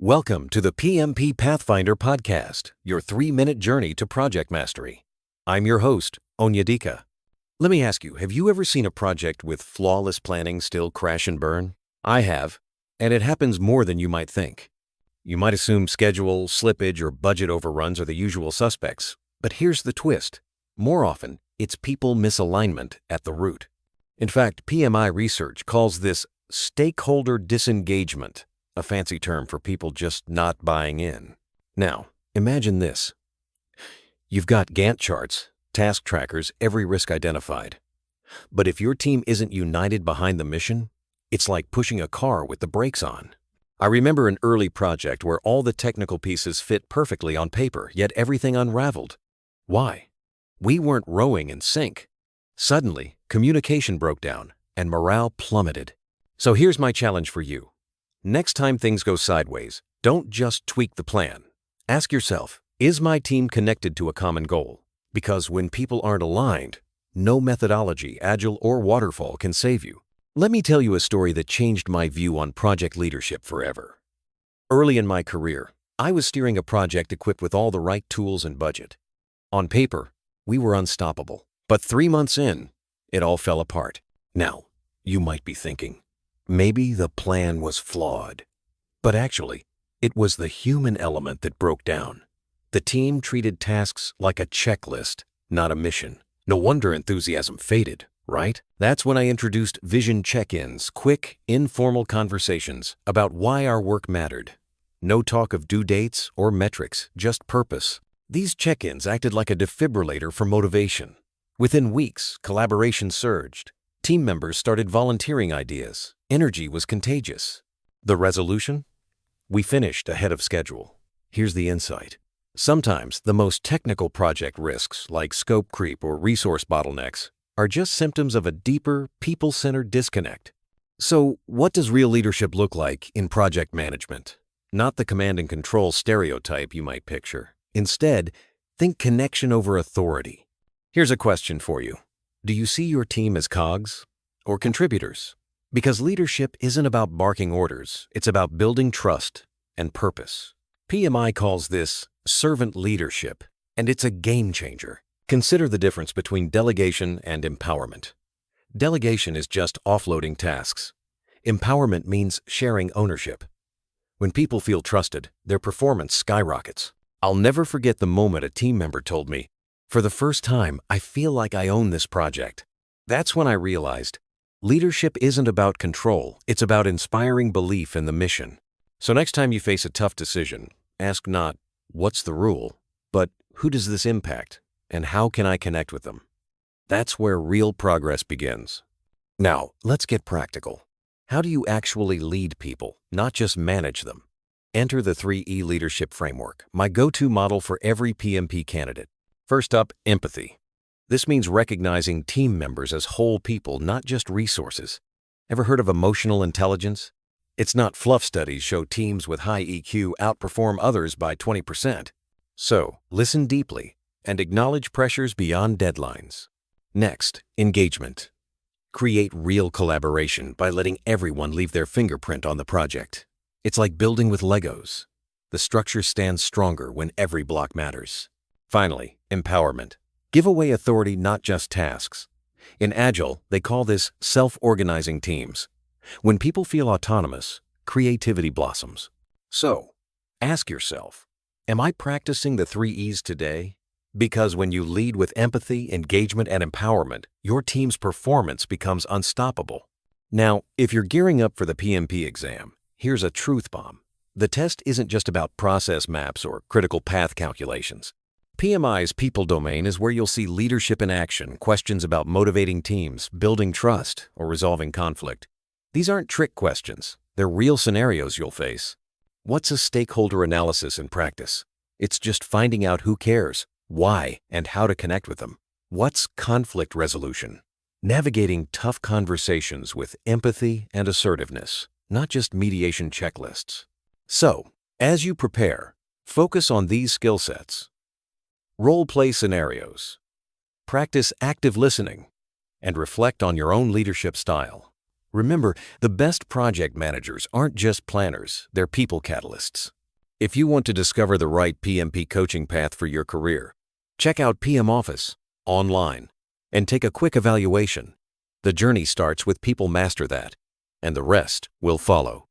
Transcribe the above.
Welcome to the PMP Pathfinder Podcast, your 3-minute journey to project mastery. I'm your host, Onyedika. Let me ask you, have you ever seen a project with flawless planning still crash and burn? I have, and it happens more than you might think. You might assume schedule, slippage, or budget overruns are the usual suspects, but here's the twist. More often, it's people misalignment at the root. In fact, PMI research calls this stakeholder disengagement, a fancy term for people just not buying in. Now, imagine this. You've got Gantt charts, task trackers, every risk identified. But if your team isn't united behind the mission, it's like pushing a car with the brakes on. I remember an early project where all the technical pieces fit perfectly on paper, yet everything unraveled. Why? We weren't rowing in sync. Suddenly, communication broke down and morale plummeted. So here's my challenge for you. Next time things go sideways, don't just tweak the plan. Ask yourself, is my team connected to a common goal? Because when people aren't aligned, no methodology, agile or waterfall, can save you. Let me tell you a story that changed my view on project leadership forever. Early in my career, I was steering a project equipped with all the right tools and budget. On paper, we were unstoppable. But 3 months in, it all fell apart. Now, you might be thinking, maybe the plan was flawed. But actually, it was the human element that broke down. The team treated tasks like a checklist, not a mission. No wonder enthusiasm faded, right? That's when I introduced vision check-ins, quick, informal conversations about why our work mattered. No talk of due dates or metrics, just purpose. These check-ins acted like a defibrillator for motivation. Within weeks, collaboration surged. Team members started volunteering ideas. Energy was contagious. The resolution? We finished ahead of schedule. Here's the insight. Sometimes the most technical project risks, like scope creep or resource bottlenecks, are just symptoms of a deeper, people-centered disconnect. So, what does real leadership look like in project management? Not the command and control stereotype you might picture. Instead, think connection over authority. Here's a question for you. Do you see your team as cogs or contributors? Because leadership isn't about barking orders, it's about building trust and purpose. PMI calls this servant leadership, and it's a game changer. Consider the difference between delegation and empowerment. Delegation is just offloading tasks. Empowerment means sharing ownership. When people feel trusted, their performance skyrockets. I'll never forget the moment a team member told me, "For the first time, I feel like I own this project." That's when I realized leadership isn't about control, it's about inspiring belief in the mission. So next time you face a tough decision, ask not, "What's the rule?" but "Who does this impact, and how can I connect with them?" That's where real progress begins. Now, let's get practical. How do you actually lead people, not just manage them? Enter the 3E leadership framework, my go-to model for every PMP candidate. First up, empathy. This means recognizing team members as whole people, not just resources. Ever heard of emotional intelligence? It's not fluff. Studies show teams with high EQ outperform others by 20%. So, listen deeply and acknowledge pressures beyond deadlines. Next, engagement. Create real collaboration by letting everyone leave their fingerprint on the project. It's like building with Legos. The structure stands stronger when every block matters. Finally, empowerment. Give away authority, not just tasks. In Agile, they call this self-organizing teams. When people feel autonomous, creativity blossoms. So, ask yourself, am I practicing the 3Es today? Because when you lead with empathy, engagement, and empowerment, your team's performance becomes unstoppable. Now, if you're gearing up for the PMP exam, here's a truth bomb. The test isn't just about process maps or critical path calculations. PMI's People Domain is where you'll see leadership in action, questions about motivating teams, building trust, or resolving conflict. These aren't trick questions. They're real scenarios you'll face. What's a stakeholder analysis in practice? It's just finding out who cares, why, and how to connect with them. What's conflict resolution? Navigating tough conversations with empathy and assertiveness, not just mediation checklists. So, as you prepare, focus on these skill sets. Role-play scenarios. Practice active listening and reflect on your own leadership style. Remember, the best project managers aren't just planners, they're people catalysts. If you want to discover the right PMP coaching path for your career, check out PM Office online and take a quick evaluation. The journey starts with People Master That, and the rest will follow.